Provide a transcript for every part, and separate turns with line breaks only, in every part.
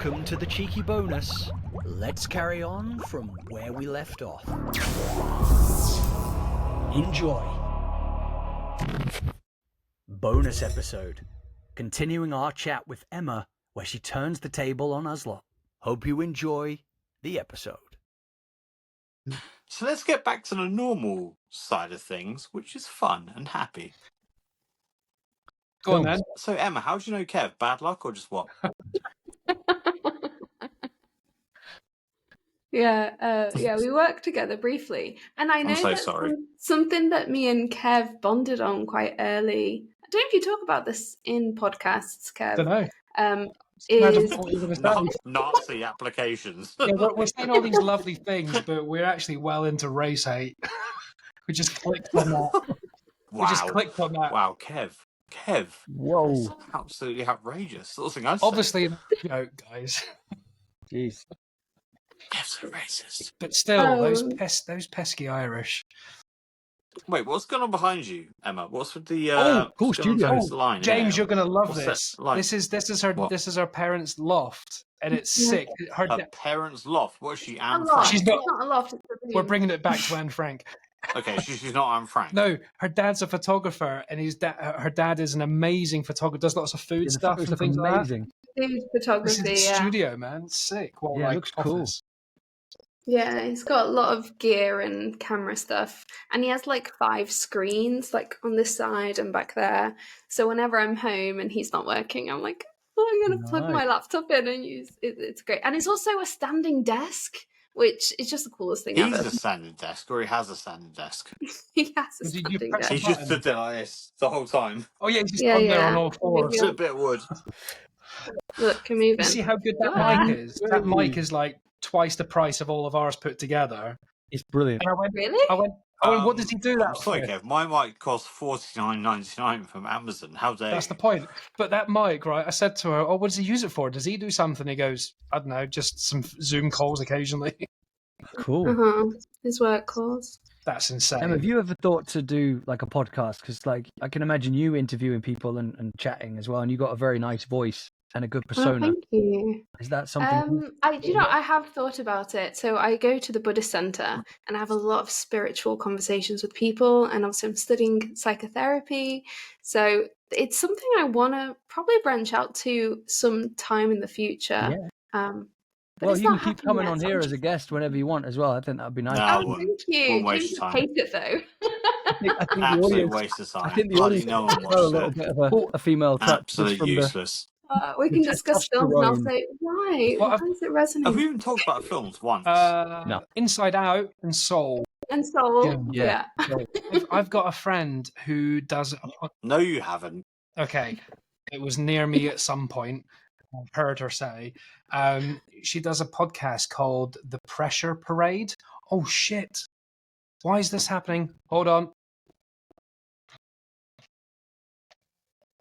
Welcome to the cheeky bonus. Let's carry on from where we left off. Enjoy. Bonus episode. Continuing our chat with Emma, where she turns the table on us lot. Hope you enjoy the episode.
So let's get back to the normal side of things, which is fun and happy.
Go on then.
So Emma, how do you know Kev? Bad luck or just what?
Yeah, we worked together briefly, and I know
I'm so
that's
sorry.
something that me and Kev bonded on quite early. I don't know if you talk about this in podcasts, Kev.
Don't know.
Is
Nazi applications.
Yeah, we're saying all these lovely things, but we're actually well into race hate. We just clicked on that.
Wow.
We just clicked on that.
Wow, Kev.
Whoa.
That's absolutely outrageous. That's the thing I said.
Obviously, no, guys.
Jeez.
Kev's a racist.
But still, those
Oh.
pesky Irish.
Wait, what's going on behind you, Emma? What's with the
cool
what's going on
studio.
with this line?
James,
Yeah.
you're gonna love
What's
this.
that like?
This is our parents' loft, and it's
Yeah.
sick. Her
Her parents' loft. What is she, Anne
a lot.
Frank?
She's
It's not a lot. It's a
We're
room.
bringing it back to Anne Frank.
Okay, she's not Anne Frank.
No, her dad's a photographer, and her dad is an amazing photographer. Does lots of food stuff and things like that.
amazing.
Food
This is
photography.
the
Yeah.
studio, man. It's sick. Well,
Yeah, it
like,
looks cool.
office.
Yeah, he's got a lot of gear and camera stuff, and he has like 5 screens, like on this side and back there. So whenever I'm home and he's not working, I'm like, oh, I'm gonna plug my
Nice.
laptop in and use it. It's great, and it's also a standing desk, which is just the coolest thing
He's
ever.
a standing desk, or he has a standing desk.
He has a
Did you
standing
press
desk.
He's just stood there like this the whole time.
Oh yeah, he's just
Yeah,
on there
yeah.
on all fours.
It's a bit of wood.
Look, I'm moving.
You see how good that
Ah.
mic is? That mic is like twice the price of all of ours put together.
It's brilliant.
And I went,
Really?
what does he do
I'm
that
sorry,
for?
Kev. My mic costs $49.99 from Amazon. How dare
That's
you?
the point. But that mic, right? I said to her, "Oh, what does he use it for? Does he do something?" He goes, "I don't know, just some Zoom calls occasionally."
Cool.
His work calls.
That's insane.
Em, have you ever thought to do like a podcast? Because like I can imagine you interviewing people and chatting as well, and you got a very nice voice and a good
Oh,
persona.
thank you.
Is that something?
I have thought about it. So I go to the Buddhist center and I have a lot of spiritual conversations with people, and also I'm studying psychotherapy. So it's something I want to probably branch out to some time in the future.
Yeah.
But
Well,
it's
you
not
can keep
happening
coming
yet,
on
so
here
I'm
as a guest whenever you want as well. I think that'd be nice.
No.
Oh,
I wouldn't.
thank you.
Wouldn't waste
James
your time.
would hate it though.
I think the
Absolute
audience.
waste of time.
I think the
Bloody
audience
no one
will a
watches
little
it.
bit of a female touch.
Absolute
just from
useless.
We can
The
discuss films and I'll
testosterone.
say, why?
Well,
Why does it resonate?
Have we even talked about films once?
No.
Inside Out and Soul.
And Soul,
Yeah.
I've got a friend who does.
No, you haven't.
Okay, it was near me at some point. I've heard her say. She does a podcast called The Pressure Parade. Oh shit! Why is this happening? Hold on.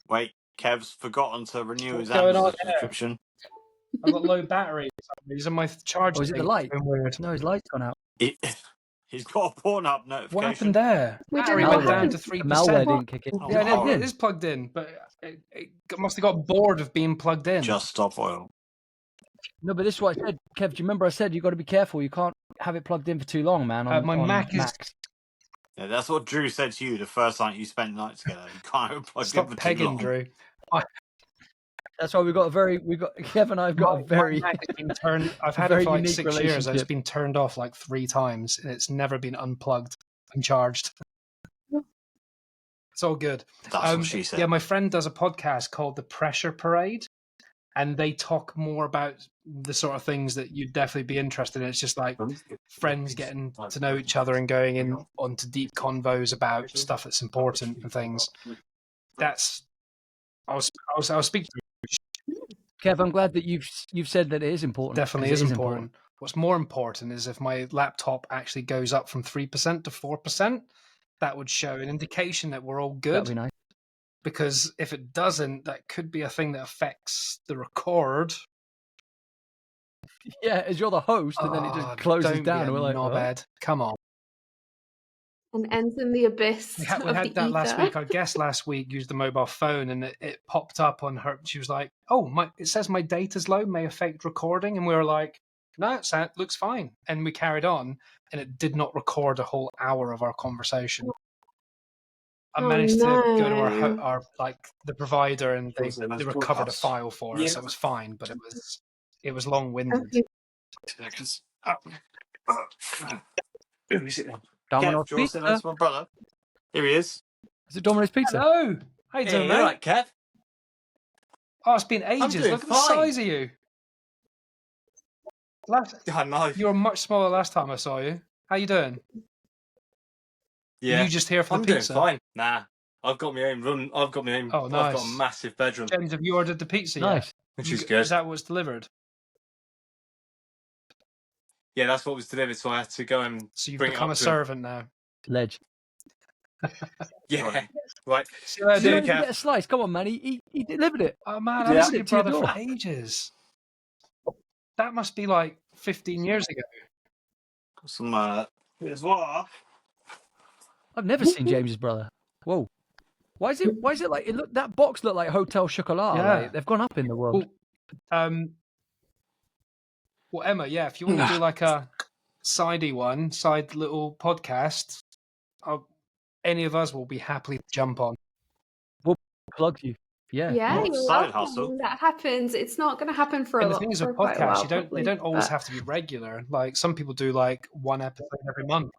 Wait, Kev's forgotten to renew his
What's going
Amazon
on there?
subscription.
I've got low battery. For some reason my charger.
Oh, is it the
thing's
light?
been weird.
No, his light's gone out.
He's got a Pornhub notification.
What happened there?
We don't
Battery
know
went
what
down
happened.
to 3%.
Malware didn't kick in.
Oh,
Yeah,
God.
it is plugged in, but it must have got bored of being plugged in.
Just stop oil.
No, but this is what I said, Kev. Do you remember I said you got to be careful? You can't have it plugged in for too long, man.
My
on
Mac is-
Macs.
Yeah, that's what Drew said to you the first night you spent the night together. You can't have it plugged in
Stop
for too
pegging,
long.
Drew.
That's why Kev and I've got a very.
My Mac has been turned. I've had it
very
for like
unique
6 years. And it's
relationship.
been turned off like 3 times, and it's never been unplugged and charged. It's all good.
That's what she said.
Yeah, my friend does a podcast called The Pressure Parade, and they talk more about the sort of things that you'd definitely be interested in. It's just like friends getting to know each other and going in onto deep convos about stuff that's important and things. That's. I'll speak to you.
Kev, I'm glad that you've said that it is important.
Definitely
'cause
is
it
important. What's more important is if my laptop actually goes up from 3% to 4%, that would show an indication that we're all
That'd
good.
be nice.
Because if it doesn't, that could be a thing that affects the record.
Yeah, as you're the host, and then it
Oh,
just closes
don't
down.
be a
We're like,
knobhead. Come on.
and ends in the abyss
We
of
had
the
that last
ether.
week. Our guest last week used the mobile phone, and it popped up on her. She was like, "Oh, it says my data's low, may affect recording," and we were like, "No, it looks fine." And we carried on, and it did not record a whole hour of our conversation. I
Oh,
managed to go to
no.
our like the provider, and they recovered a
broadcast.
file for us.
Yeah.
It was fine, but it was long winded.
Okay.
2 seconds. Who is it then?
Domino's
Kev, do you want to say hello
Pizza.
to my brother? Here he is.
Is it Domino's Pizza?
Hello, how you
Hey,
doing,
you
mate?
right, Kev?
Oh, it's been ages.
doing
Look at the
fine.
size of you.
I know.
You were much smaller last time I saw you. How you doing?
Yeah.
You just here for the
I'm doing
pizza?
fine. Nah, I've got my own room. I've got my own.
Oh,
I've got a
nice.
massive bedroom,
James, have you ordered the pizza yet?
Nice.
which is good.
Is that what's delivered?
Yeah, that's what was delivered. So I had to go and
So you've
bring
become
it
a
up to
servant now.
Ledge.
Yeah, right.
See what I
Did you
do?
not even get a slice? Come on, man. He delivered it.
Oh man,
Yeah.
I've seen
Delivered
your
it to your
brother for
door.
ages. That must be like 15 years ago.
Got some. Here's water.
I've never seen James's brother. Whoa. Why is it like it look that box looked like Hotel Chocolat?
Yeah.
Like, they've gone up in the world.
Well, Emma, yeah, if you want to do like a side little podcast, any of us will be happily to jump on.
We'll plug you. Yeah.
Yeah,
What
you're
side
welcome.
hustle?
That happens. It's not going to happen for
And
a
the
lot.
thing is
For
with
quite a while,
podcasts, they
probably,
don't always
but-
have to be regular. Like some people do like one episode every month.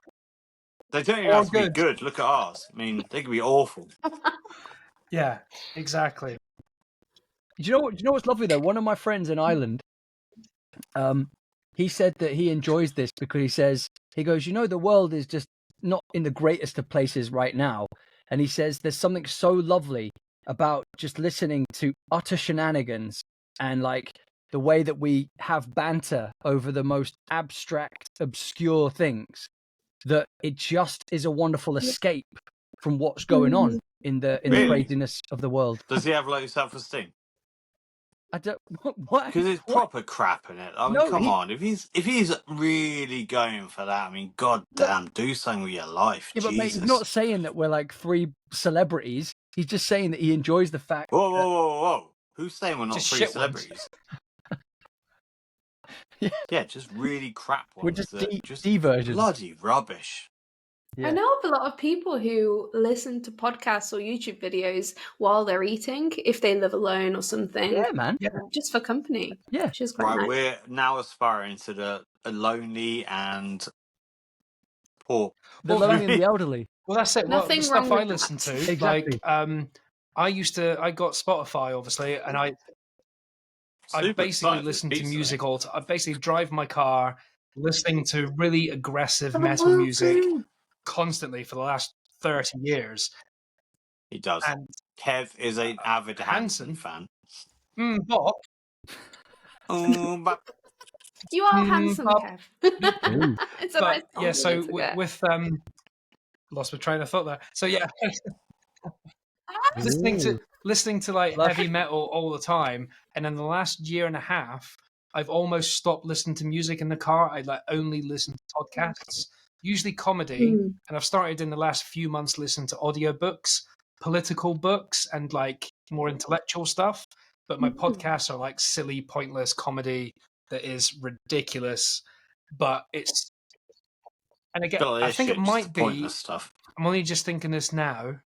They don't even
Or
have to be
good.
good. Look at ours. I mean, they can be awful.
Yeah, exactly.
Do you know what's lovely though? One of my friends in Ireland, he said that he enjoys this because he goes, the world is just not in the greatest of places right now, and he says there's something so lovely about just listening to utter shenanigans and like the way that we have banter over the most abstract, obscure things, that it just is a wonderful escape from what's going on in the
Really?
craziness of the world.
Does he have low self-esteem?
I don't what
Because it's
what?
proper crap in it. I mean,
No,
come on. If he's really going for that, I mean, goddamn, do something with your life.
Yeah, but mate,
Jesus.
he's not saying that we're like three celebrities. He's just saying that he enjoys the fact.
Whoa, whoa, whoa, whoa! Who's saying we're not
Just
three
shit ones.
celebrities? Yeah, just really crap ones.
We're just
that
D versions.
bloody rubbish.
Yeah.
I know of a lot of people who listen to podcasts or YouTube videos while they're eating, if they live alone or something,
Yeah, man.
just for company.
Yeah.
Which is quite
Right,
nice.
we're now aspiring to the lonely and poor.
The lonely and the elderly.
Well, that's it. Well,
Nothing
the stuff
wrong
I
with
listen
that.
to,
Exactly.
like, I got Spotify obviously, and I
Super
basically
excited
listen
for
to
pizza,
music
mate.
I basically drive my car listening to really aggressive metal music constantly for the last 30 years.
He does.
And
Kev is an avid
Hanson.
fan.
Bob,
But
You are handsome,
Bob.
Kev.
Ooh.
It's a nice
But yeah, so
compliment to get.
with lost my train of thought there. So yeah, listening to like
Lush.
heavy metal all the time, and in the last year and a half, I've almost stopped listening to music in the car. I like only listen to podcasts, usually comedy,
Mm.
and I've started in the last few months listening to audiobooks, political books, and like more intellectual stuff. But my podcasts are like silly, pointless comedy that is ridiculous. But it's, and again, I think it might be.
pointless stuff.
I'm only just thinking this now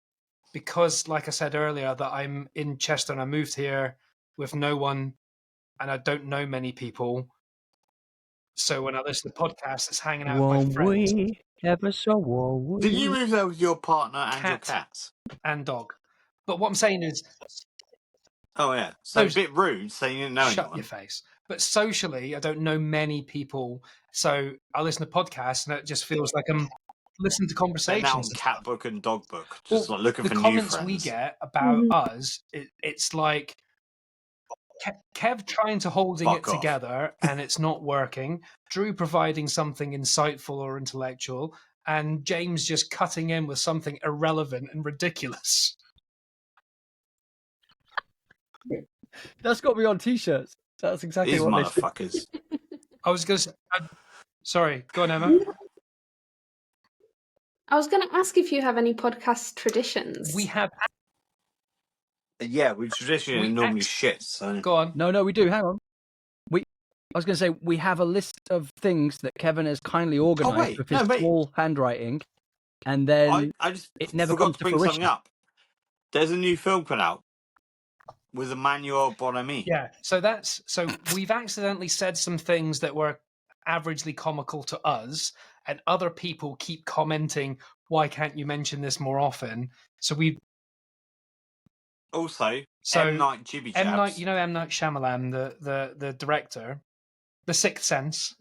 because, like I said earlier, that I'm in Chester and I moved here with no one and I don't know many people. So when I listen to podcasts, it's hanging out with my
Won't
friends
we ever so won't
Did
we?
you move there with your partner and your
Cat.
cats?
and dog. But what I'm saying is,
Oh yeah. So
Those-
a bit rude saying you didn't know
shut
anyone.
your face. But socially, I don't know many people. So I listen to podcasts and it just feels like I'm listening to
They're now on
conversations.
cat book and dog book, just
Well,
like looking
the
for new
comments
friends.
we get about us, it's like Kev trying to holding
Fuck
it
off.
together and it's not working. Drew providing something insightful or intellectual, and James just cutting in with something irrelevant and ridiculous.
That's got me on t-shirts. That's exactly
These
what they should.
motherfuckers.
I was going to say, sorry, go on, Emma.
I was going to ask if you have any podcast traditions.
We have.
Yeah, we traditionally
We
normally
act-
shit. So
Go on.
No, we do. Hang on. I was going to say we have a list of things that Kevin has kindly organised
wait.
with his
No, wait.
small handwriting, and then
I just
it never
forgot
comes
to
to
bring
fruition.
something up. There's a new film coming out with Emmanuel Bonamy.
Yeah. So we've accidentally said some things that were averagely comical to us, and other people keep commenting, "Why can't you mention this more often?" So we.
Also,
So
M. Night Jibby
M. Night,
Jabs.
you know M. Night Shyamalan, the director, The Sixth Sense.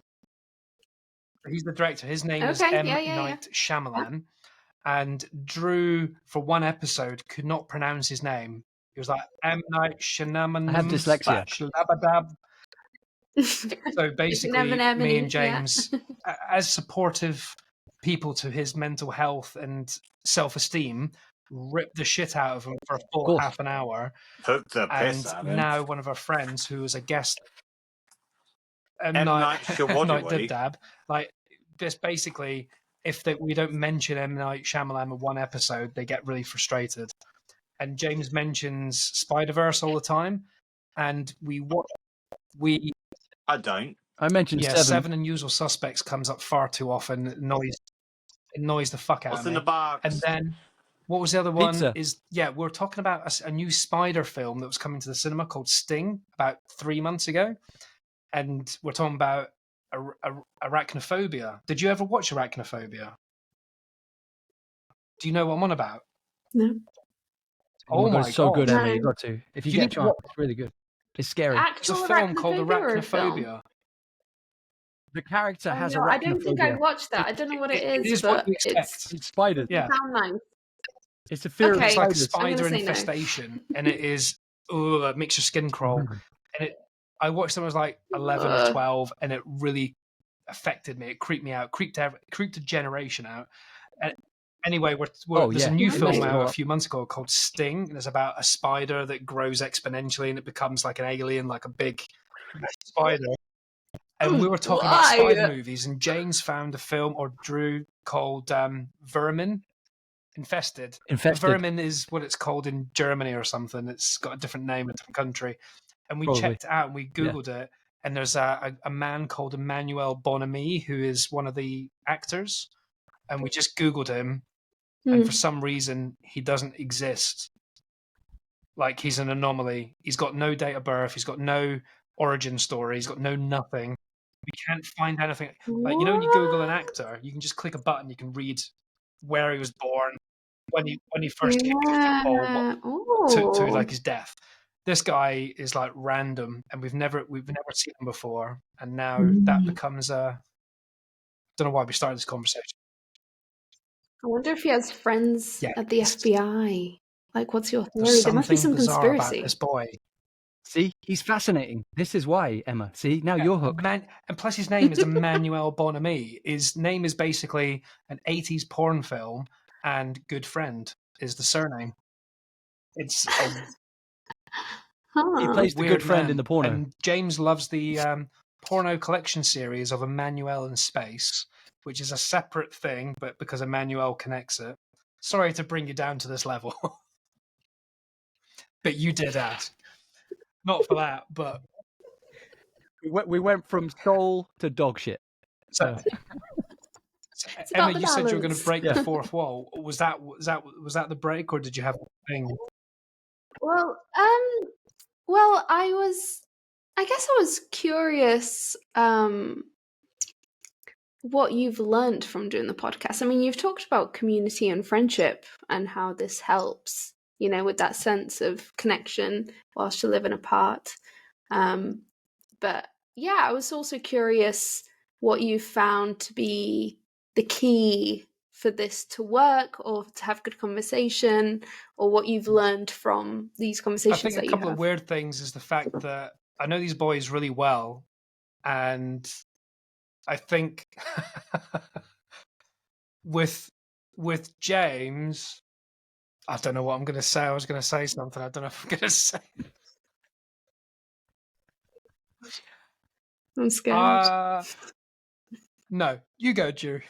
He's the director. His name is
Okay,
M.
yeah.
Night Shyamalan. And Drew, for one episode, could not pronounce his name. He was like, M. Night Shyamalan.
I have dyslexia.
So basically,
M&M,
me and
yeah.
James, as supportive people to his mental health and self-esteem, ripped the shit out of him for a full
course.
half an hour.
Took the piss
And
out of him.
now one of our friends who was a guest,
M. Night Shyamalan.
Night Dab, like this basically, if we don't mention M. Night Shyamalan in one episode, they get really frustrated. And James mentions Spider-Verse all the time, and
I don't.
I mentioned
yeah,
7.
7 and Usual Suspects comes up far too often. It annoys the fuck out
What's
of
in
me.
the box?
And then what was the other one?
Pizza.
We're talking about a new spider film that was coming to the cinema called Sting about 3 months ago, and we're talking about arachnophobia. Did you ever watch Arachnophobia? Do you know what I'm on about?
No.
Oh my
God, it's so good,
God.
Emma.
No.
You got to. If you
You
get a
need to
chance, it's really good. It's scary.
It's a
Actual
film called
or a film?
Arachnophobia.
The character has
no, I don't think I
arachnophobia.
watched that. I don't know what it is,
It is what
but
you expect.
It's spiders.
Yeah.
sound nice.
It's a fear
Okay.
of
It's like a
spiders.
spider
say no.
infestation, and it is it makes your skin crawl. And I watched them when I was like 11 or 12, and it really affected me. It creeped me out, creeped a generation out. And anyway, there's a new
I
film
messed it
out
all
a
up.
few months ago called Sting, and it's about a spider that grows exponentially, and it becomes like an alien, like a big spider. And we were talking about
Why?
spider movies, and James found a film, or Drew, called Vermin. Infested. Vermin is what it's called in Germany or something. It's got a different name in a different country. And we
Probably.
checked it out and we Googled it. And there's a man called Emmanuel Bonamy, who is one of the actors. And we just Googled him. And for some reason, he doesn't exist. Like, he's an anomaly. He's got no date of birth. He's got no origin story. He's got no nothing. We can't find anything. Like, you know, when you Google an actor, you can just click a button. You can read where he was born, when he first kicked the football, to like his death. This guy is like random, and we've never seen him before, and now that becomes a. Don't know why we started this conversation.
I wonder if he has friends at the FBI. Like, what's your theory? There must be some
bizarre
conspiracy
about this boy.
See, he's fascinating. This is why, Emma. See, now you're hooked.
And plus, his name is Emmanuel Bonamy. His name is basically an 80s porn film, and good friend is the surname. It's
He plays the good friend in the porno.
And James loves the porno collection series of Emmanuel in Space, which is a separate thing, but because Emmanuel connects it. Sorry to bring you down to this level. But you did ask. Not for that, but...
We went from soul to dog shit.
So, Emma, you said you were going to break the fourth wall. Was that the break, or did you have a thing?
Well, I guess I was curious what you've learned from doing the podcast. I mean, you've talked about community and friendship and how this helps, you know, with that sense of connection whilst you're living apart. But yeah, I was also curious what you found to be the key for this to work or to have good conversation, or what you've learned from these conversations.
I think a couple of weird things is the fact that I know these boys really well, and I think with James, I don't know what I'm going to say. I was going to say something. I don't know if I'm going to say.
I'm scared.
No, you go, Drew.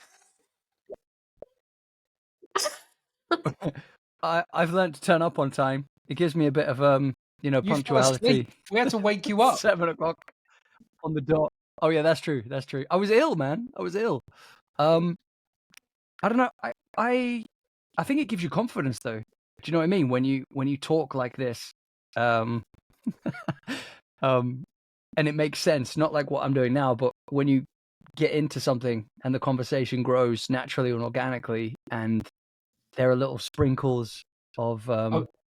I've learned to turn up on time. It gives me a bit of
You fell
punctuality.
asleep. We had to wake you up.
7:00 on the dot. Oh yeah, that's true. That's true. I was ill, man. I was ill. I don't know. I think it gives you confidence, though. Do you know what I mean? When you talk like this, and it makes sense. Not like what I'm doing now, but when you get into something and the conversation grows naturally and organically, and there are little sprinkles of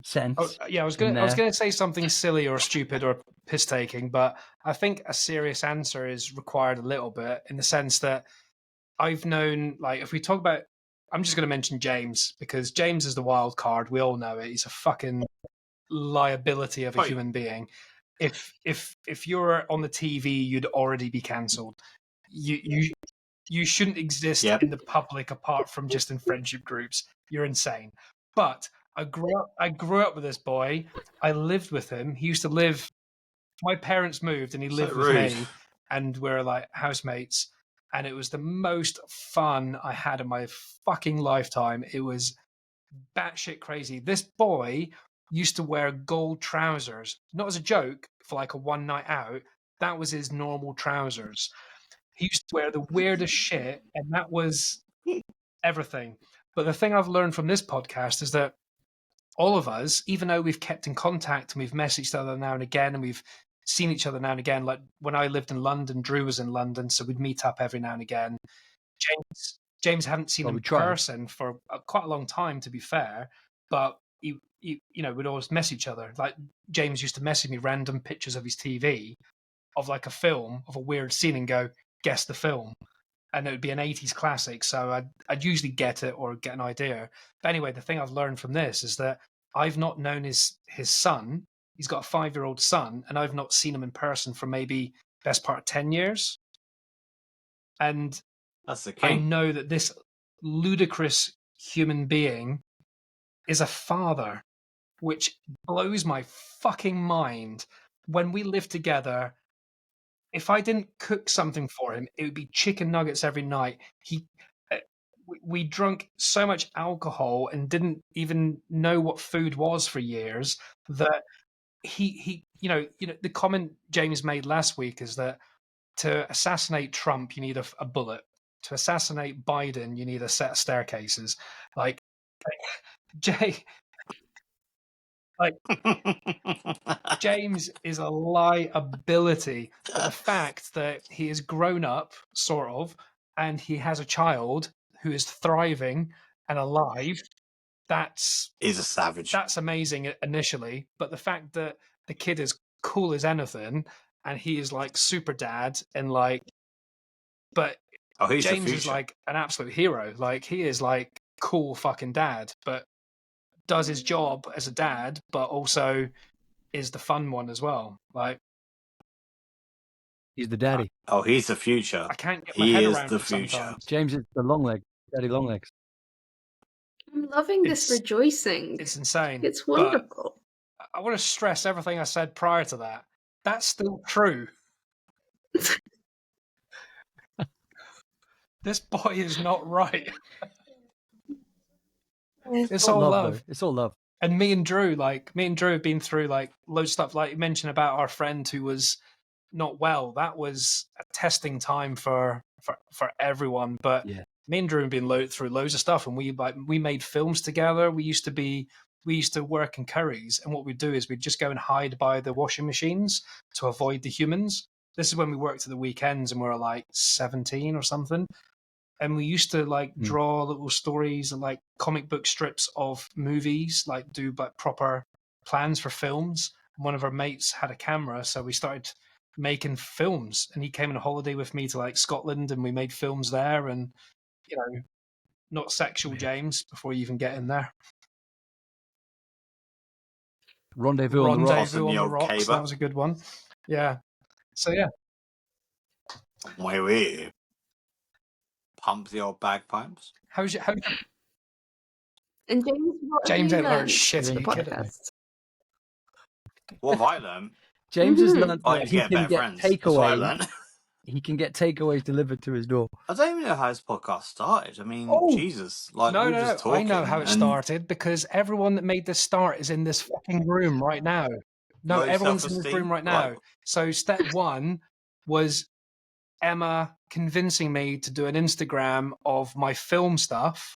sense.
I was gonna say something silly or stupid or piss taking, but I think a serious answer is required a little bit, in the sense that I've known, like, if we talk about, I'm just going to mention James, because James is the wild card. We all know it. He's a fucking liability of a human being. If you're on the TV, you'd already be cancelled. You shouldn't exist in the public apart from just in friendship groups. You're insane. But I grew up with this boy. I lived with him. He used to live. My parents moved, and he lived with me, and we're like housemates. And it was the most fun I had in my fucking lifetime. It was batshit crazy. This boy used to wear gold trousers, not as a joke, for like a one night out. That was his normal trousers. He used to wear the weirdest shit, and that was everything. But the thing I've learned from this podcast is that all of us, even though we've kept in contact and we've messaged each other now and again, and we've seen each other now and again, like when I lived in London, Drew was in London, so we'd meet up every now and again. James hadn't seen him in person for quite a long time, to be fair, but he we'd always mess each other. Like, James used to message me random pictures of his TV of like a film of a weird scene and go, guess the film. And it would be an 80s classic, so I'd usually get it or get an idea. But anyway, the thing I've learned from this is that I've not known his son. He's got a 5-year-old son, and I've not seen him in person for maybe best part of 10 years. And
that's the
I know that this ludicrous human being is a father, which blows my fucking mind. When we lived together, if I didn't cook something for him, it would be chicken nuggets every night. We drank so much alcohol and didn't even know what food was for years that he the comment James made last week is that to assassinate Trump, you need a bullet. To assassinate Biden, you need a set of staircases. Like James is a liability. But the fact that he has grown up, sort of, and he has a child who is thriving and alive,
he's a savage.
That's amazing initially. But the fact that the kid is cool as anything, and he is like super dad, and like, but James is like an absolute hero. Like, he is like cool fucking dad, but does his job as a dad, but also is the fun one as well. Like,
he's the daddy.
He's the future.
I can't get my head around it
future.
sometimes.
James is the long leg, daddy long legs.
I'm loving this rejoicing.
It's insane.
It's wonderful.
But I want to stress everything I said prior to that. That's still true. This boy is not right. It's all love.
It's all love.
And me and Drew have been through like loads of stuff. Like you mentioned about our friend who was not well. That was a testing time for everyone. But me and Drew have been through loads of stuff, and we made films together. We used to work in Curry's, and what we'd do is we'd just go and hide by the washing machines to avoid the humans. This is when we worked at the weekends, and we were like 17 or something. And we used to like draw little stories and like comic book strips of movies, like do like proper plans for films. And one of our mates had a camera, so we started making films. And he came on a holiday with me to like Scotland, and we made films there. And not sexual, James, before you even get in there.
Rendezvous on the
Rocks. That was a good one. Yeah. So yeah.
Wait. Pump the old bagpipes.
How's your
And James
ain't learned shit
in
the
podcast.
What have I learned?
James has learned
I
that
need to
he
get
can
better
get
friends. That's what I
takeaway.
learned.
he can get takeaways delivered to his door.
I don't even know how this podcast started. I mean,
Oh!
Jesus, like
No,
we were
no,
just
no. I
talking.
know how it
and
started because everyone that made this start is in this fucking room right now. No,
low
everyone's in this room
self-esteem,
right now.
like-
So step one was Emma convincing me to do an Instagram of my film stuff.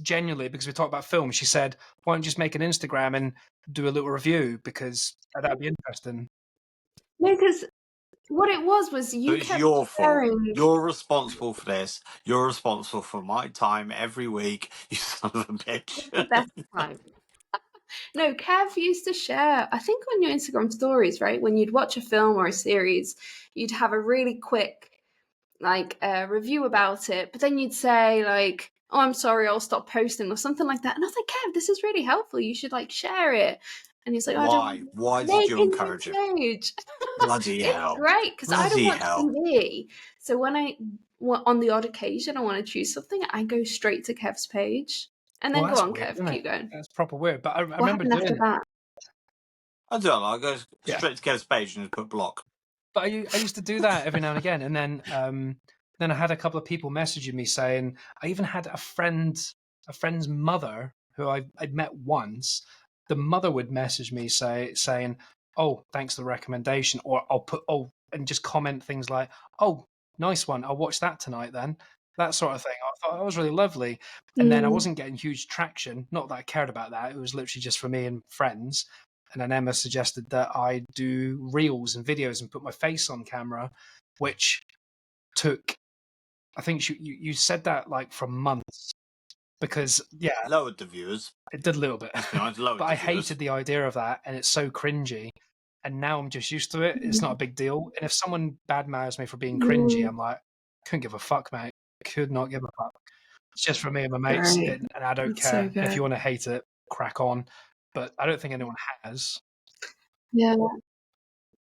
Genuinely, because we talked about film, she said, "Why don't you just make an Instagram and do a little review because that'd be interesting."
No, because what it was
So
you
it's
kept
your fault.
sharing.
You're responsible for this. You're responsible for my time every week. You son of a bitch.
The best time. No, Kev used to share, I think on your Instagram stories, right? When you'd watch a film or a series, you'd have a really quick review about it, but then you'd say like, "Oh, I'm sorry, I'll stop posting" or something like that. And I was like, "Kev, this is really helpful. You should like share it." And he's like, "I don't
Why?
want
Why
to
did
make
you
a new
encourage it?
page."
Bloody
It's
hell.
great because I don't
Bloody
want
hell.
TV. So when on the odd occasion I want to choose something, I go straight to Kev's page. And then
Well,
go
that's
on,
weird,
Kev,
isn't it?
keep going.
That's proper weird. But I
What
remember
happened
doing
after
it.
that?
I don't know. I go
Yeah.
straight to Kev's page and just put block.
But I used to do that every now and again, and then I had a couple of people messaging me saying I even had a friend's mother who I'd met once. The mother would message me saying, "Oh, thanks for the recommendation," or I'll put and just comment things like, "Oh, nice one. I'll watch that tonight then." That sort of thing. I thought that was really lovely. And then I wasn't getting huge traction. Not that I cared about that. It was literally just for me and friends. And then Emma suggested that I do reels and videos and put my face on camera, which took, I think you said that like for months because, yeah,
Lowered the viewers.
it did a little bit.
Let's be honest, lowered
But
the
I
viewers.
hated the idea of that and it's so cringy. And now I'm just used to it. It's not a big deal. And if someone badmouths me for being cringy, I'm like, couldn't give a fuck, mate. Could not give a fuck. It's just for me and my mates,
Great.
and I don't
That's
care.
so
If
good.
you want to hate it, crack on. But I don't think anyone has.
Yeah.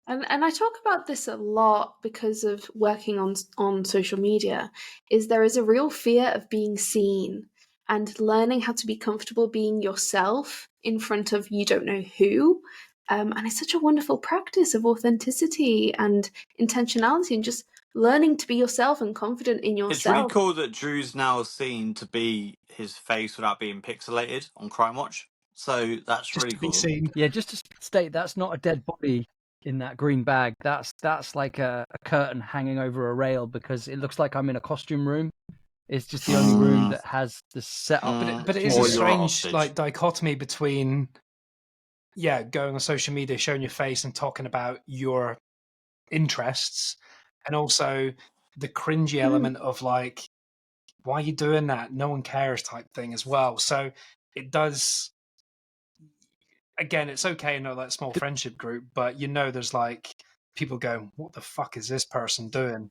And I talk about this a lot because of working on social media, is there is a real fear of being seen and learning how to be comfortable being yourself in front of you don't know who. And it's such a wonderful practice of authenticity and intentionality and just learning to be yourself and confident in
It's really
yourself.
cool that Drew's now seen to be his face without being pixelated on Crime Watch. So that's
Just
really
to be
cool.
seen.
Yeah, just to state, that's not a dead body in that green bag. That's like a curtain hanging over a rail because it looks like I'm in a costume room. It's just the only room that has the setup.
But it is
Or
a
you're
strange
hostage.
like dichotomy between going on social media, showing your face and talking about your interests, and also the cringy element of like, why are you doing that? No one cares type thing as well. So it does. Again, it's okay in that small friendship group, but there's like people going, "What the fuck is this person doing?"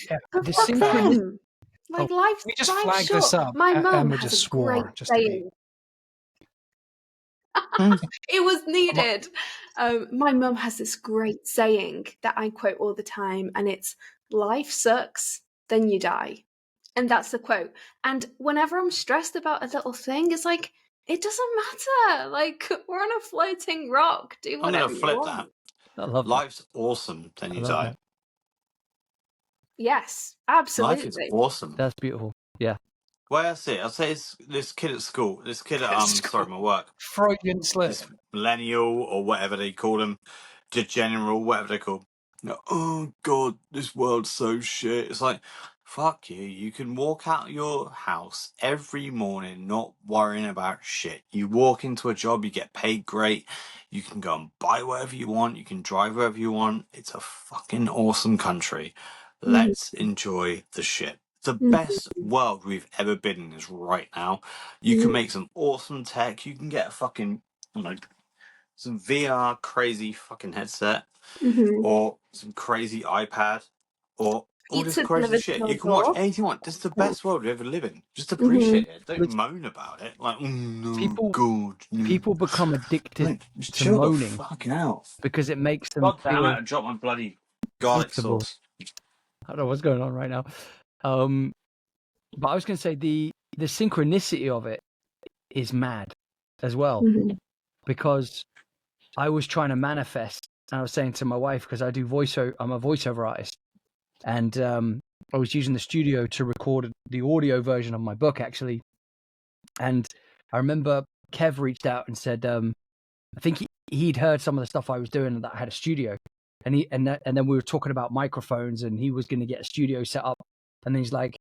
Yeah,
But
The
fuck
synchronicity.
them. Like life's
we just
life's
flag
short.
this up.
My mum
Emma
has
just
a great
swore just to be.
saying. It was needed. My mum has this great saying that I quote all the time, and it's "Life sucks, then you die," and that's the quote. And whenever I'm stressed about a little thing, it's like it doesn't matter. Like we're on a floating rock. Do
I'm
whatever
going to
you
flip
want.
that.
I love that.
Life's awesome, then
I
you
love
die.
that.
Yes,
Life is
absolutely.
awesome.
That's beautiful. Yeah.
Way I see it, I'd say it's this kid at school, this kid at
At school.
my work,
Freudian slip.
this millennial or whatever they call them, degeneral, whatever they call. Oh God, this world's so shit. It's like, fuck you. You can walk out your house every morning not worrying about shit. You walk into a job, you get paid great. You can go and buy whatever you want. You can drive wherever you want. It's a fucking awesome country. Let's enjoy the shit. The best world we've ever been in is right now. You can make some awesome tech. You can get a fucking, some VR crazy fucking headset or some crazy iPad or all this
Pizza
crazy
delivered to
shit.
your
You can watch
door.
anything you want. This is the
Yeah.
best world we ever live in. Just appreciate it. Don't
But-
moan about it. Like, no,
People-
God. No.
People become addicted
Like, just
to
chill
moaning
the fucking out.
because it makes them
God damn
feel.
it, I dropped my bloody garlic
comfortable.
sauce.
I don't know what's going on right now. But I was going to say the synchronicity of it is mad as well, because I was trying to manifest and I was saying to my wife, because I'm a voiceover artist, and I was using the studio to record the audio version of my book, actually. And I remember Kev reached out and said, I think he'd heard some of the stuff I was doing, and that I had a studio, and then we were talking about microphones, and he was going to get a studio set up, and then he's like,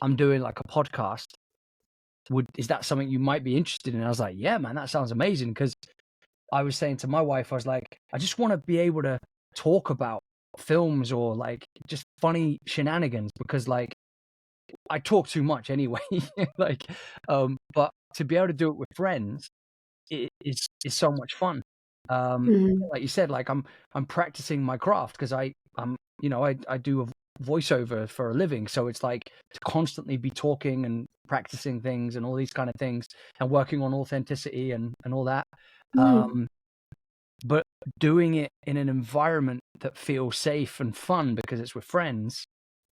I'm doing like a podcast. Is that something you might be interested in? And I was like, yeah, man, that sounds amazing. Because I was saying to my wife, I was like, I just want to be able to talk about films or like just funny shenanigans, because like I talk too much anyway. Like, but to be able to do it with friends is so much fun. Like you said, like I'm practicing my craft, because I'm I do a voiceover for a living, so it's like to constantly be talking and practicing things and all these kind of things, and working on authenticity and all that. But doing it in an environment that feels safe and fun because it's with friends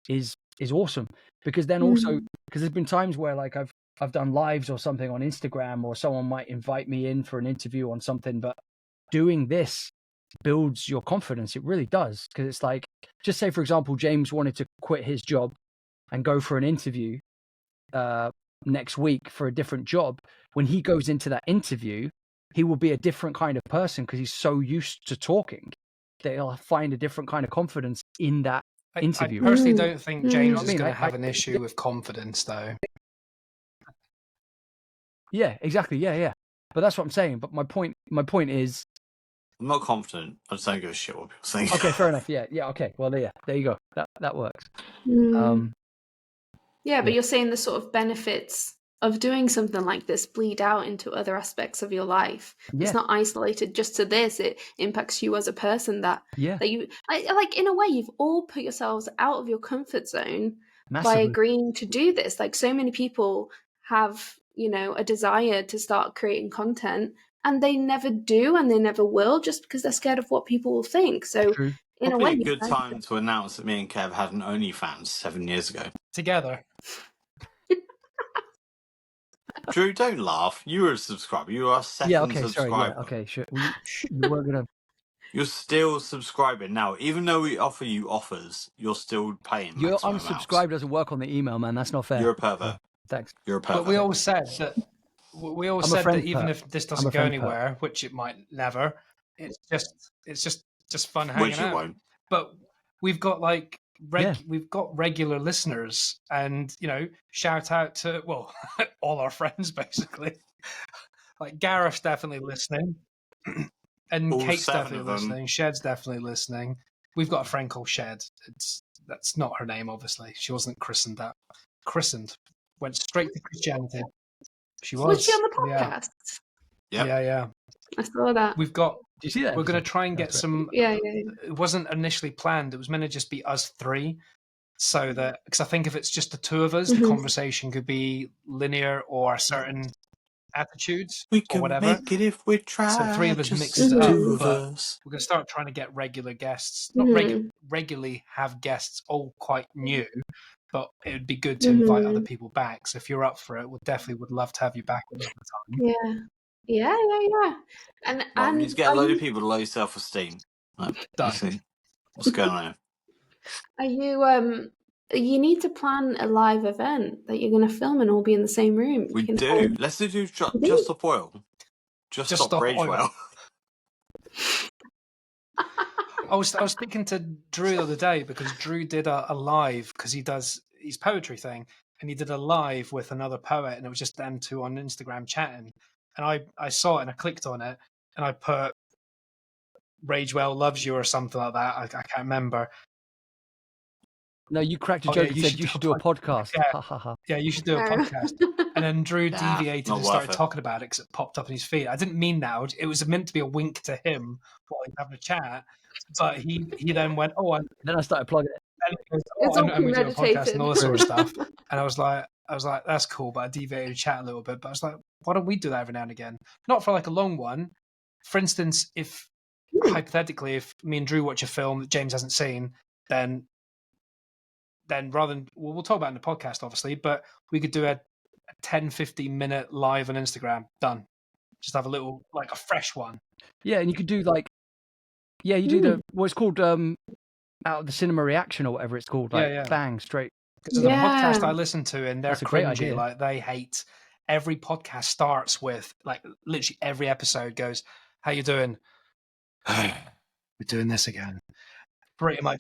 is awesome. Because then also, because there's been times where like I've done lives or something on Instagram, or someone might invite me in for an interview on something, but doing this builds your confidence. It really does. Because it's like, just say for example, James wanted to quit his job and go for an interview next week for a different job. When he goes into that interview, he will be a different kind of person, because he's so used to talking that he'll find a different kind of confidence in that interview.
I personally don't think James is
I mean,
going to have an issue with confidence, though.
Yeah, exactly. Yeah. But that's what I'm saying. But my point is,
I'm not confident. I just don't give a shit what people think.
okay, fair enough. Yeah. Okay. Well, there you go. That works.
Yeah, but you're saying the sort of benefits of doing something like this bleed out into other aspects of your life.
Yeah.
It's not isolated just to this. It impacts you as a person. That you like, in a way, you've all put yourselves out of your comfort zone by agreeing to do this. Like, so many people have, a desire to start creating content, and they never do, and they never will, just because they're scared of what people will think. So
True.
in
Probably
a way,
a good time to announce that me and Kev had an OnlyFans 7 years ago.
Together.
Drew, don't laugh. You were a subscriber. You are a second subscriber.
Sorry. Yeah, okay, sure. You weren't gonna.
You're still subscribing now, even though we offer you offers. You're still paying.
Your
maximum
unsubscribe
amounts.
doesn't work on the email, man. That's not fair.
You're a pervert.
Thanks.
You're a pervert.
But we always said that. That even if this doesn't go anywhere, which it might never, it's just fun hanging
which it
out.
Won't.
But we've got like we've got regular listeners, and shout out to all our friends basically. Like Gareth's definitely listening, and
All
Kate's
7
definitely
of them.
listening. Shed's definitely listening. We've got a friend called Shed. That's not her name, obviously. She wasn't christened that. Christened. Went straight to Christianity. She was.
Was she on the podcast?
Yeah.
I saw that.
We've got.
Do you see that?
We're going to try and get some.
Yeah.
It wasn't initially planned. It was meant to just be us three, so that, because I think if it's just the two of us, the conversation could be linear or a certain attitudes
We can
or whatever.
make it if we try.
So three of us
just
mixed it up.
two of
But
us.
we're going to start trying to get regular guests. Not regularly have guests, all quite new. But it would be good to invite other people back. So if you're up for it, we definitely would love to have you back another time.
Yeah. And
Well, we need to get a load of people to low self-esteem.
Done.
What's going on here?
Are you you need to plan a live event that you're going to film and all be in the same room.
We do. Let's do just stop oil. Just stop rage oil.
I was speaking to Drew the other day, because Drew did a live, because he does his poetry thing, and he did a live with another poet, and it was just them two on Instagram chatting. And I saw it and I clicked on it, and I put Ragewell loves you or something like that. I can't remember.
No, you cracked a joke and said you should do a podcast.
Yeah, you should do a podcast. And then Drew deviated and started talking about it because it popped up in his feed. I didn't mean that. It was meant to be a wink to him while he's having a chat. But he then went,
then I started plugging it.
And he goes, and we do a podcast and all this sort of stuff. And I was like, that's cool, but I deviated chat a little bit. But I was like, why don't we do that every now and again? Not for like a long one. For instance, if hypothetically, if me and Drew watch a film that James hasn't seen, then rather than, we'll talk about it in the podcast, obviously, but we could do a 10-15 minute live on Instagram. Done. Just have a little, like a fresh one.
Yeah, and you could do like Yeah, you do the what's called out of the cinema reaction or whatever it's called. Like
Yeah.
bang straight.
Because there's a
Yeah.
podcast I listen to, and they're
That's a great
cringy.
idea.
Like they hate every podcast starts with like literally every episode goes, "How you doing?" We're doing this again. Pretty much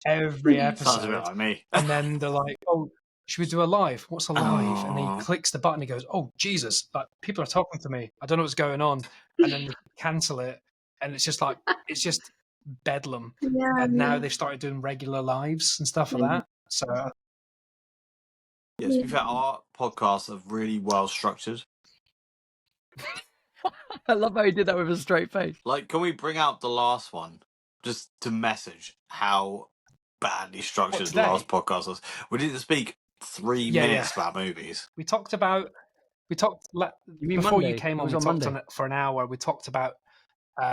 every
Sounds a bit
episode,
like me.
and then they're like, "Oh, should we do a live? What's a live?" And he
Oh.
clicks the button. He goes, "Oh Jesus! Like people are talking to me. I don't know what's going on." And then they cancel it, and it's just like it's just bedlam.
Yeah.
And now they've started doing regular lives and stuff like that. So
Yeah, to be fair, our podcasts are really well structured.
I love how he did that with a straight face.
Like, can we bring out the last one just to message how badly structured the
today?
last podcast was? We didn't speak 3 minutes about movies.
we talked
You mean
before
Monday?
you came
It
on.
was
We
on
talked
Monday.
on it for an hour. We talked about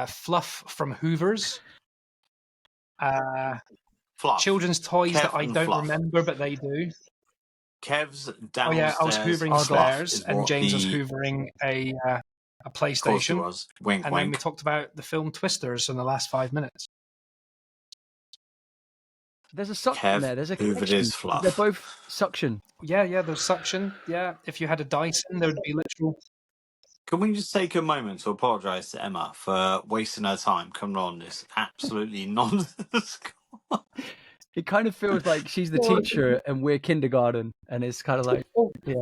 fluff from Hoover's,
Fluff.
children's toys
Kev
that I
and
don't
Fluff.
remember, but they do.
Kev's
Oh
downstairs.
yeah, I was hoovering
Fluff
stairs,
is
and
what
James was
he-
hoovering a
Of course he
PlayStation.
was. Wink,
And then we
wink.
talked about the film Twisters in the last 5 minutes.
There's a suction
Kev
there. There's a
hoovered
connection.
his fluff.
They're both suction.
Yeah, there's suction. Yeah, if you had a Dyson, there would be literal.
Can we just take a moment to apologise to Emma for wasting her time coming on this absolutely nonsense?
It kind of feels like she's the teacher and we're kindergarten, and it's kind of like, yeah.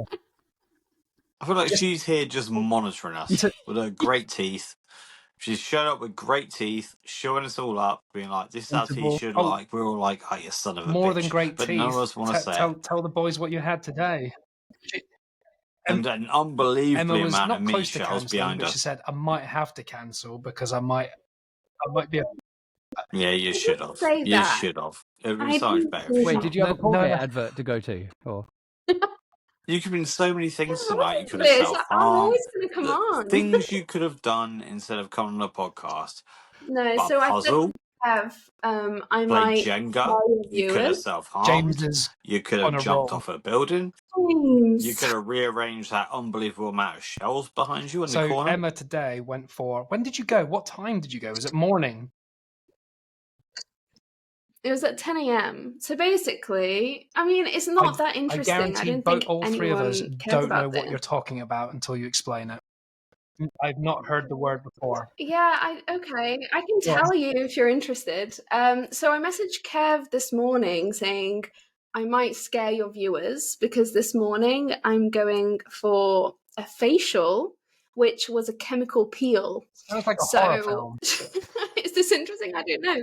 I feel like she's here just monitoring us with her great teeth. She's showing up with great teeth, showing us all up, being like, "This is how teeth should like." We're all like, "Oh, you son of a
More
bitch!"
than great
but
teeth.
none of us want to say it.
Tell the boys what you had today.
And an
Emma
unbelievably
was
amount
not
of meat
close to
shells
cancelling,
behind
but
her.
she said, "I might have to cancel because I might be a."
Yeah, you should have.
say
You
that.
should have. It would be
I
so much
didn't
better.
say
If
Wait,
you
did you have a
No,
Colgate
no.
advert to go to? Or
You could have been so many things tonight. You could have
Liz, I'm
self-harmed.
always going to come on.
Things you could have done instead of coming on a podcast.
No,
A
so
puzzle.
I have. I
Play
might
Jenga.
tell
You could have
viewers.
self-harmed.
James is
You could
on
have
a
jumped
roll.
off a building.
James.
You could have rearranged that unbelievable amount of shelves behind you in the
So
corner.
Emma today went for. When did you go? What time did you go? Was it morning?
It was at 10 a.m. So basically, I mean, it's not that interesting.
I guarantee
don't think
all three of us
anyone cares
don't know
about
what
this.
you're talking about until you explain it. I've not heard the word before.
Yeah, okay. I can
Go on.
tell you if you're interested. So I messaged Kev this morning saying I might scare your viewers because this morning I'm going for a facial, which was a chemical peel.
Sounds like a horror film.
Is this interesting? I don't know.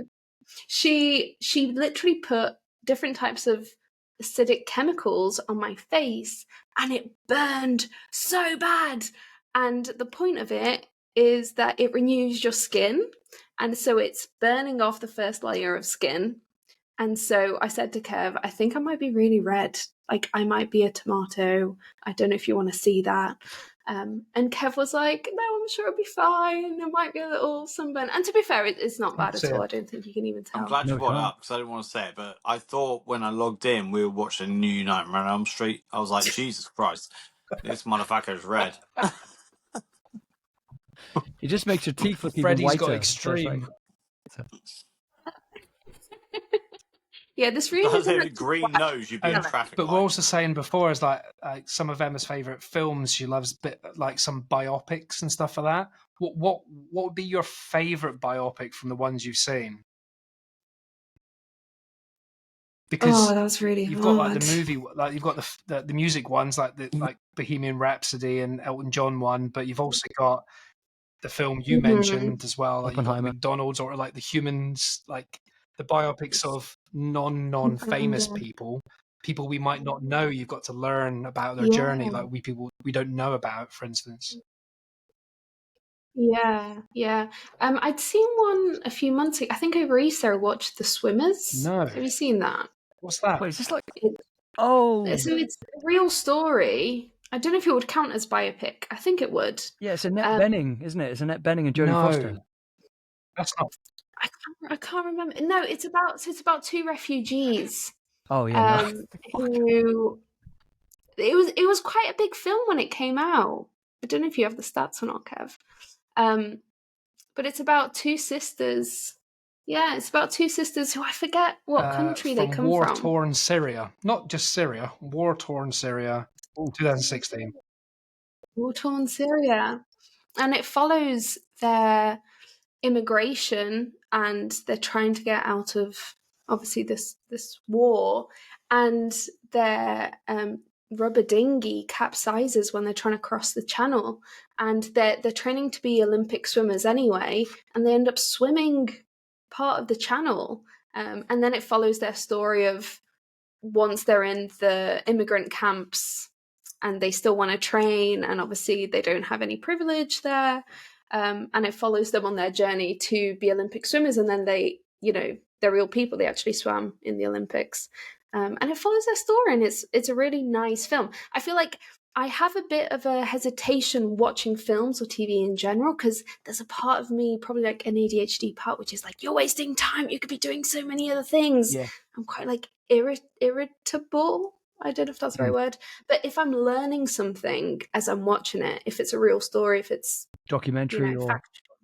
She literally put different types of acidic chemicals on my face and it burned so bad. And the point of it is that it renews your skin. And so it's burning off the first layer of skin. And so I said to Kev, I think I might be really red. Like I might be a tomato. I don't know if you want to see that. And Kev was like, no, I'm sure it'll be fine. It might be a little sunburn. And to be fair, it's not bad at all. I don't think you can even tell.
I'm glad you
No,
brought it
can't.
up because I didn't want to say it, but I thought when I logged in, we were watching New Nightmare on Elm Street. I was like, Jesus Christ, this motherfucker's red.
it just makes your teeth look even
Freddy's
whiter.
got
So it's
extreme.
Yeah, this really
That's
isn't
a green nose. You'd be in traffic.
But
light.
we're also saying before is like some of Emma's favourite films. She loves bit like some biopics and stuff like that. What would be your favourite biopic from the ones you've seen? Because
that was really
you've
hard.
got like the movie, like you've got the music ones, like the like Bohemian Rhapsody and Elton John one, but you've also got the film you mentioned as well, like you've got
Oppenheimer.
McDonald's or like the humans, like the biopics of non-famous people we might not know. You've got to learn about their journey, like we don't know about, for instance.
Yeah. I'd seen one a few months ago. I think over Easter I watched The Swimmers.
No.
Have you seen that?
What's that?
Wait, is this like?
It-
Oh,
So it's a real story. I don't know if it would count as biopic. I think it would.
yeah, it's Annette Bening, isn't it? It's Annette Bening and Jodie
No.
Foster.
That's not.
I can't remember. No, it's about two refugees.
Oh yeah,
Who it was quite a big film when it came out. I don't know if you have the stats or not, Kev. But but it's about two sisters. Yeah, it's about two sisters who I forget what country they come from.
War-torn Syria. Not just Syria. War-torn Syria, 2016.
War-torn Syria. And it follows their immigration, and they're trying to get out of, obviously, this war, and their rubber dinghy capsizes when they're trying to cross the channel, and they're training to be Olympic swimmers anyway, and they end up swimming part of the channel, and then it follows their story of once they're in the immigrant camps and they still want to train, and obviously they don't have any privilege there, and it follows them on their journey to be Olympic swimmers, and then they, they're real people, they actually swam in the Olympics, and it follows their story, and it's a really nice film. I feel like I have a bit of a hesitation watching films or TV in general, because there's a part of me, probably like an ADHD part, which is like, you're wasting time, you could be doing so many other things.
Yeah.
I'm quite like irritable. I don't know if that's the right word, but if I'm learning something as I'm watching it, if it's a real story, if it's
Documentary or
factual,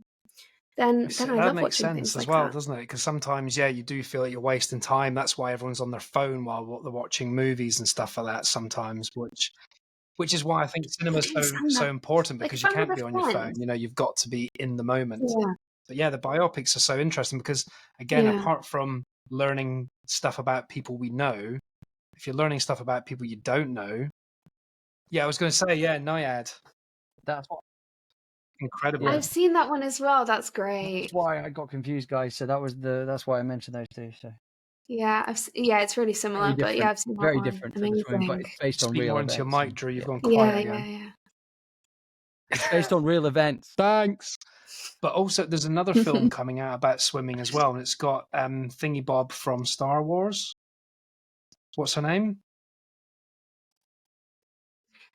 then I
that
love
makes
watching
sense
things
as
like
well,
that.
doesn't it? Because sometimes, you do feel like you're wasting time. That's why everyone's on their phone while they're watching movies and stuff like that sometimes, which is why I think cinema is so important, because you can't be on your phone. You've got to be in the moment.
Yeah.
But yeah, the biopics are so interesting because, again, apart from learning stuff about people we know, if you're learning stuff about people you don't know, I was going to say, Naiad.
that's what.
Incredible.
I've seen that one as well. That's great.
That's why I got confused, guys. So that's why I mentioned those two. So
yeah, it's really similar, but I've seen that
very
one.
different
Amazing.
for the swim, but it's based on
Speak
real
more
events.
into your mic, Drew. You've gone quiet again.
Yeah.
It's based on real events.
Thanks. But also, there's another film coming out about swimming as well, and it's got Thingy Bob from Star Wars. What's her name?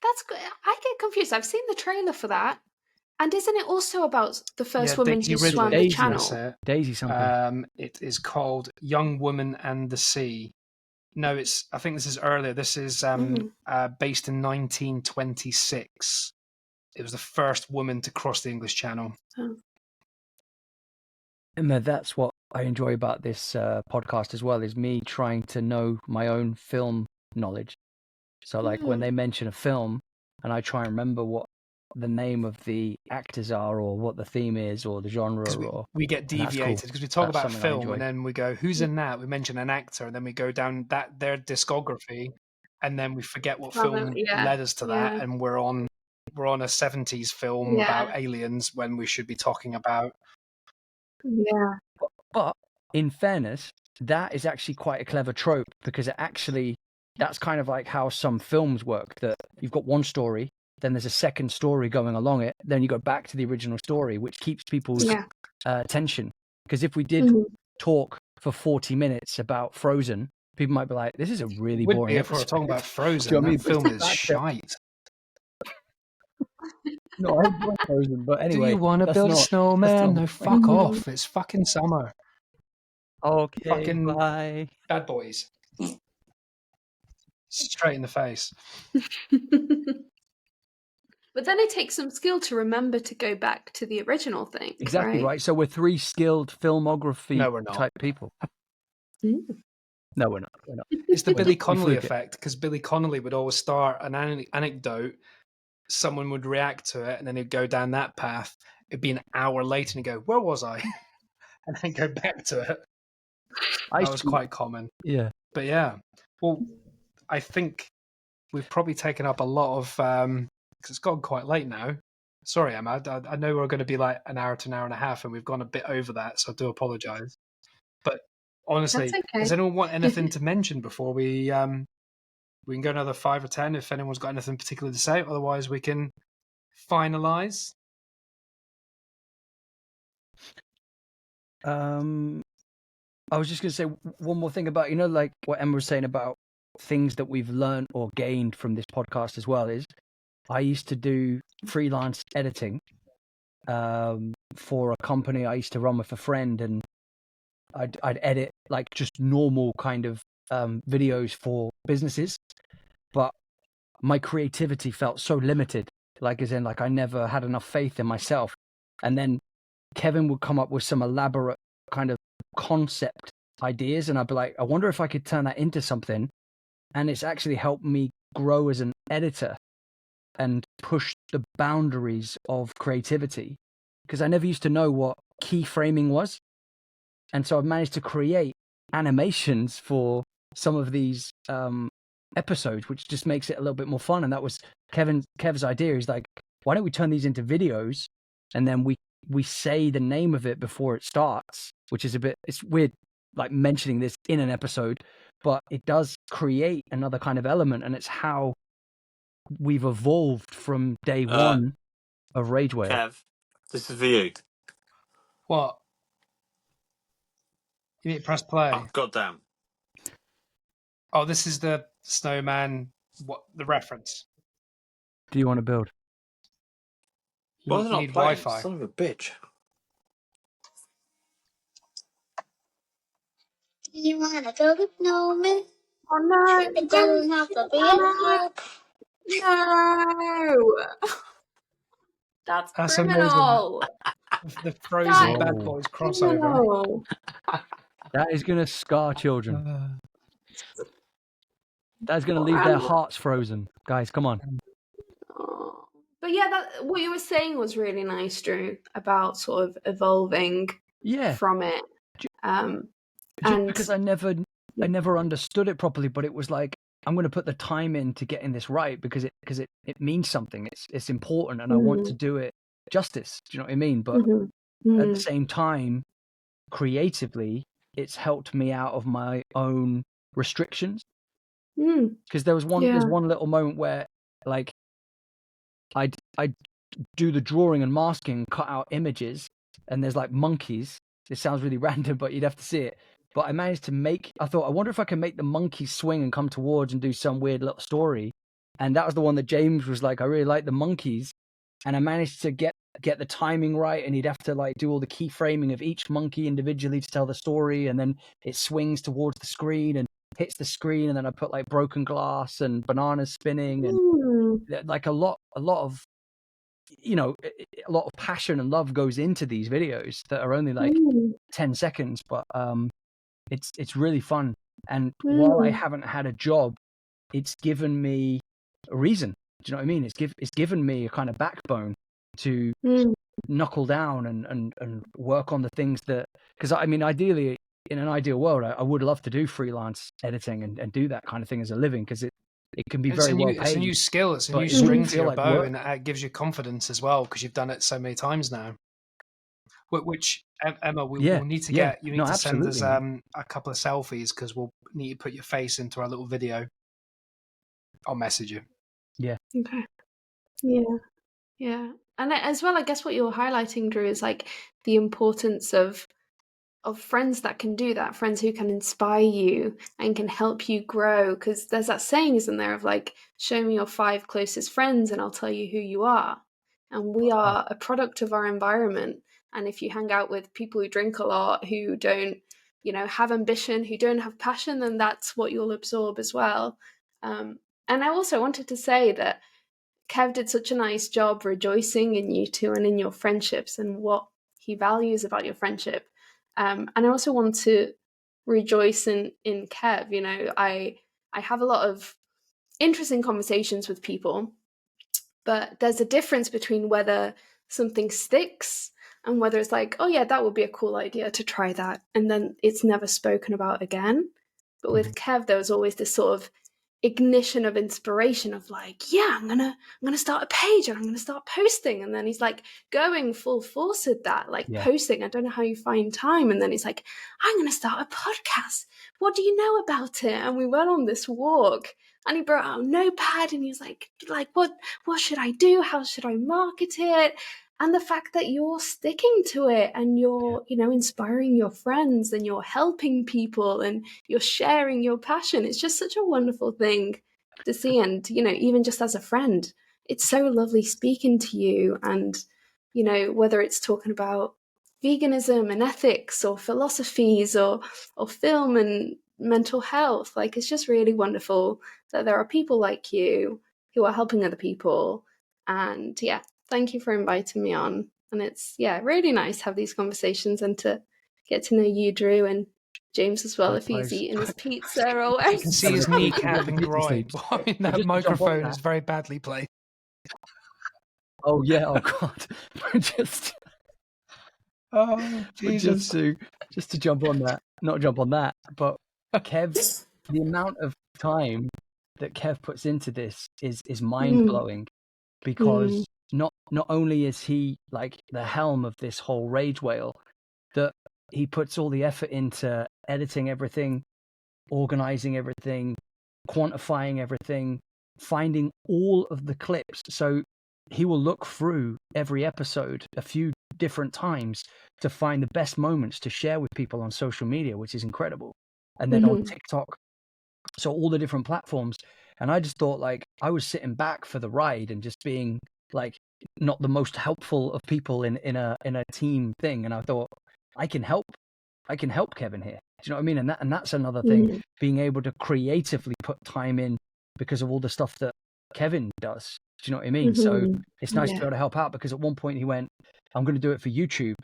That's good. I get confused. I've seen the trailer for that. And isn't it also about the first woman
Daisy
who
Ridley.
swam the
Daisy,
channel?
that's it.
Daisy something.
It is called Young Woman and the Sea. No, I think this is earlier. This is based in 1926. It was the first woman to cross the English Channel.
Oh.
And that's what I enjoy about this podcast as well, is me trying to know my own film knowledge. So like when they mention a film and I try and remember what the name of the actors are or what the theme is or the genre,
we get deviated because we talk about a film and then we go, who's in that? We mention an actor and then we go down their discography and then we forget what film led us to that, and we're on a 70s film about aliens when we should be talking about.
Yeah.
But in fairness, that is actually quite a clever trope, because that's kind of like how some films work, that you've got one story, then there's a second story going along it, then you go back to the original story, which keeps people's attention. Because if we did talk for 40 minutes about Frozen, people might be like, this is a really boring episode.
If we're talking about Frozen,
Do you know what I mean?
Film is shite.
No, I enjoy Frozen, but anyway.
Do you want to build a snowman? No, fuck off. It's fucking summer.
Okay,
fucking
bye.
Bad Boys. Straight in the face.
But then it takes some skill to remember to go back to the original thing.
Exactly right. So we're three skilled filmography type people. No, we're not.
It's the Billy Connolly effect, because Billy Connolly would always start an anecdote, someone would react to it, and then he'd go down that path. It'd be an hour later and he'd go, where was I? And then go back to it. That was quite common.
Yeah.
But yeah. Well, I think we've probably taken up a lot of, because it's gotten quite late now. Sorry, Emma. I know we're going to be like an hour to an hour and a half, and we've gone a bit over that, so I do apologise. But honestly, does anyone want anything to mention before we can go another 5 or 10 if anyone's got anything particular to say? Otherwise, we can finalise.
I was just going to say one more thing about, like what Emma was saying about things that we've learned or gained from this podcast as well, is I used to do freelance editing for a company I used to run with a friend, and I'd edit like just normal kind of videos for businesses, but my creativity felt so limited, like as in like I never had enough faith in myself. And then Kevin would come up with some elaborate kind of concept ideas, and I'd be like, I wonder if I could turn that into something. And it's actually helped me grow as an editor and push the boundaries of creativity, because I never used to know what keyframing was. And so I've managed to create animations for some of these episodes, which just makes it a little bit more fun. And that was Kev's idea. He's like, why don't we turn these into videos, and then we say the name of it before it starts, which is it's weird, like mentioning this in an episode, but it does create another kind of element, and it's how we've evolved from day one of Rage Whale.
Kev, this is for you.
What? You need to press play.
Oh, goddamn.
Oh, this is the snowman. What the reference?
Do you want to build?
You
Why is it not
need
playing?
Wi-Fi.
Son of a bitch.
You wanna build a snowman?
Oh no!
It doesn't have to be a house.
No! That's criminal.
The Frozen
That
Bad
is
Boys crossover.
criminal.
That is going to scar children. That's going to leave their hearts frozen. Guys, come on.
Oh. But yeah, what you were saying was really nice, Drew, about sort of evolving from it.
Just because I never understood it properly, but it was like, I'm going to put the time in to getting this right because it means something. It's important, and I want to do it justice. Do you know what I mean? But at the same time, creatively, it's helped me out of my own restrictions. Because there's one little moment where, like, I do the drawing and masking, cut out images, and there's like monkeys. It sounds really random, but you'd have to see it. But I managed to I thought, I wonder if I can make the monkeys swing and come towards and do some weird little story. And that was the one that James was like, I really like the monkeys. And I managed to get the timing right, and he'd have to like do all the keyframing of each monkey individually to tell the story, and then it swings towards the screen and hits the screen, and then I put like broken glass and bananas spinning, and like a lot of, you know, a lot of passion and love goes into these videos that are only like 10 seconds, but it's really fun. And while I haven't had a job, it's given me a reason. Do you know what I mean? It's given me a kind of backbone to knuckle down and work on the things that, because I mean, ideally, in an ideal world, I would love to do freelance editing and do that kind of thing as a living, because it can be very well paid.
It's a new skill. It's a new string to your bow, and it gives you confidence as well because you've done it so many times now. Which Emma, we'll need to get. You need to send us a couple of selfies, because we'll need to put your face into our little video. I'll message you.
Yeah.
Okay. Yeah. And as well, I guess what you're highlighting, Drew, is like the importance of friends that can do that, friends who can inspire you and can help you grow. Because there's that saying, isn't there, of like, show me your 5 closest friends and I'll tell you who you are. And we are a product of our environment. And if you hang out with people who drink a lot, who don't, have ambition, who don't have passion, then that's what you'll absorb as well. And I also wanted to say that Kev did such a nice job rejoicing in you two and in your friendships and what he values about your friendship. And I also want to rejoice in Kev. I have a lot of interesting conversations with people, but there's a difference between whether something sticks and whether it's like, oh yeah, that would be a cool idea to try that, and then it's never spoken about again. But with Kev, there was always this sort of ignition of inspiration of like, yeah, I'm gonna start a page and I'm gonna start posting, and then he's like going full force at that, like posting. I don't know how you find time, and then he's like, I'm gonna start a podcast. What do you know about it? And we went on this walk, and he brought out a notepad, and he was like, what should I do? How should I market it? And the fact that you're sticking to it and you're, inspiring your friends and you're helping people and you're sharing your passion, it's just such a wonderful thing to see. And, even just as a friend, it's so lovely speaking to you. And, whether it's talking about veganism and ethics or philosophies or film and mental health, like, it's just really wonderful that there are people like you who are helping other people. And yeah, thank you for inviting me on. And it's, really nice to have these conversations and to get to know you, Drew, and James as well, if he's
Likewise.
eating his pizza or whatever.
You can see his kneecap and groin. I mean, that
Just to jump on
microphone
that.
is very badly placed.
Oh yeah, oh god. just
Oh, Jesus.
just to jump on that. Not jump on that, but Kev, the amount of time that Kev puts into this is mind blowing, because not only is he like the helm of this whole rage whale, that he puts all the effort into editing everything, organizing everything, quantifying everything, finding all of the clips. So he will look through every episode a few different times to find the best moments to share with people on social media, which is incredible. And then on TikTok, so all the different platforms. And I just thought, like, I was sitting back for the ride and just being like not the most helpful of people in a team thing. And I thought, I can help Kevin here. Do you know what I mean? And that's another thing, being able to creatively put time in because of all the stuff that Kevin does. Do you know what I mean? So it's nice to be able to help out, because at one point he went, I'm going to do it for YouTube.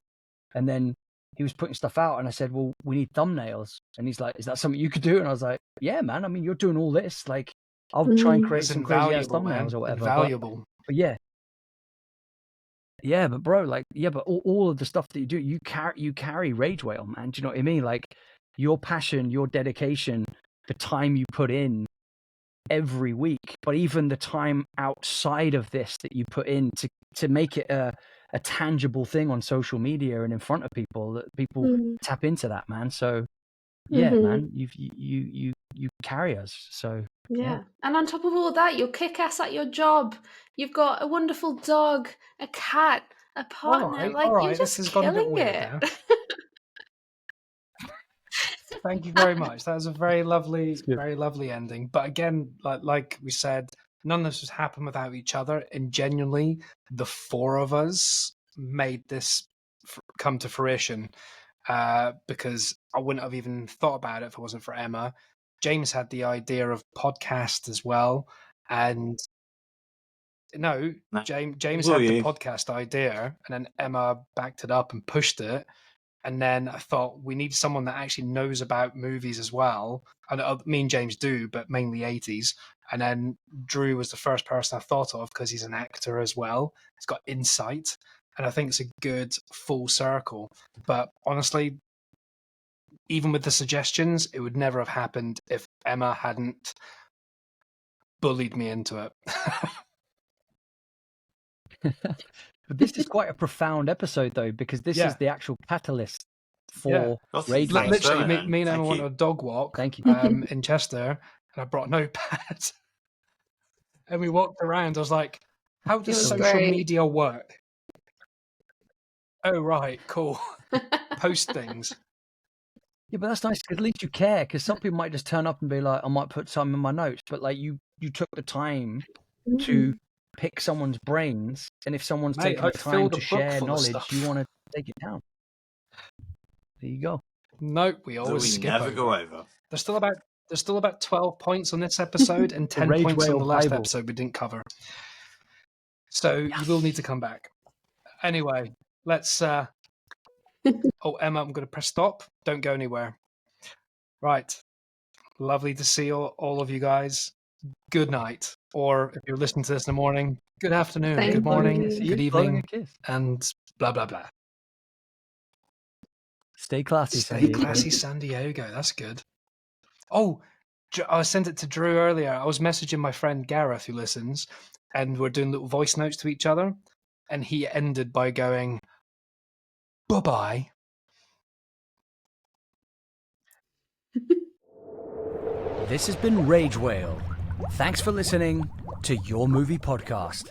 And then he was putting stuff out and I said, well, we need thumbnails. And he's like, is that something you could do? And I was like, yeah, man. I mean, you're doing all this. Like, I'll try and create
It's
some crazy ass
invaluable,
thumbnails
man.
or whatever.
Invaluable.
But yeah. Yeah, but bro, like, yeah, but all of the stuff that you do, you carry Rage Whale, man. Do you know what I mean? Like, your passion, your dedication, the time you put in every week, but even the time outside of this that you put in to make it a tangible thing on social media and in front of people, that people tap into that, man. So yeah, man, you carry us. So
yeah. And on top of all that, you'll kick ass at your job. You've got a wonderful dog, a cat, a partner.
All right,
you're
this
just
has gone a bit
killing
weird
it.
now. Thank you very much. That was a very lovely ending. But again, like we said, none of this has happened without each other. And genuinely, the four of us made this come to fruition, because I wouldn't have even thought about it if it wasn't for Emma. James had the idea of podcast as well. And James had the podcast idea, and then Emma backed it up and pushed it. And then I thought, we need someone that actually knows about movies as well. And me and James do, but mainly 80s. And then Drew was the first person I thought of, because he's an actor as well. He's got insight. And I think it's a good full circle. But honestly, even with the suggestions, it would never have happened if Emma hadn't bullied me into it.
But this is quite a profound episode, though, because this is the actual catalyst for Rage Whale.
Literally, me and Emma went on a dog walk in Chester, and I brought a notepad. And we walked around. I was like, how does social media work? Oh, right, cool. Post things.
Yeah, but that's nice, because at least you care, because some people might just turn up and be like, I might put some in my notes, but like you took the time to pick someone's brains, and if someone's taking the time to share knowledge, you want to take it down. There you go.
Nope, we always skip
never go over.
There's still about 12 points on this episode and 10 points on the last episode we didn't cover. So you will need to come back. Anyway, let's oh, Emma, I'm going to press stop. Don't go anywhere. Right. Lovely to see all of you guys. Good night. Or if you're listening to this in the morning, good afternoon, good morning, good evening, and blah, blah, blah.
Stay classy,
San Diego. That's good. Oh, I sent it to Drew earlier. I was messaging my friend Gareth, who listens, and we're doing little voice notes to each other. And he ended by going, bye-bye.
This has been Rage Whale. Thanks for listening to Your Movie Podcast.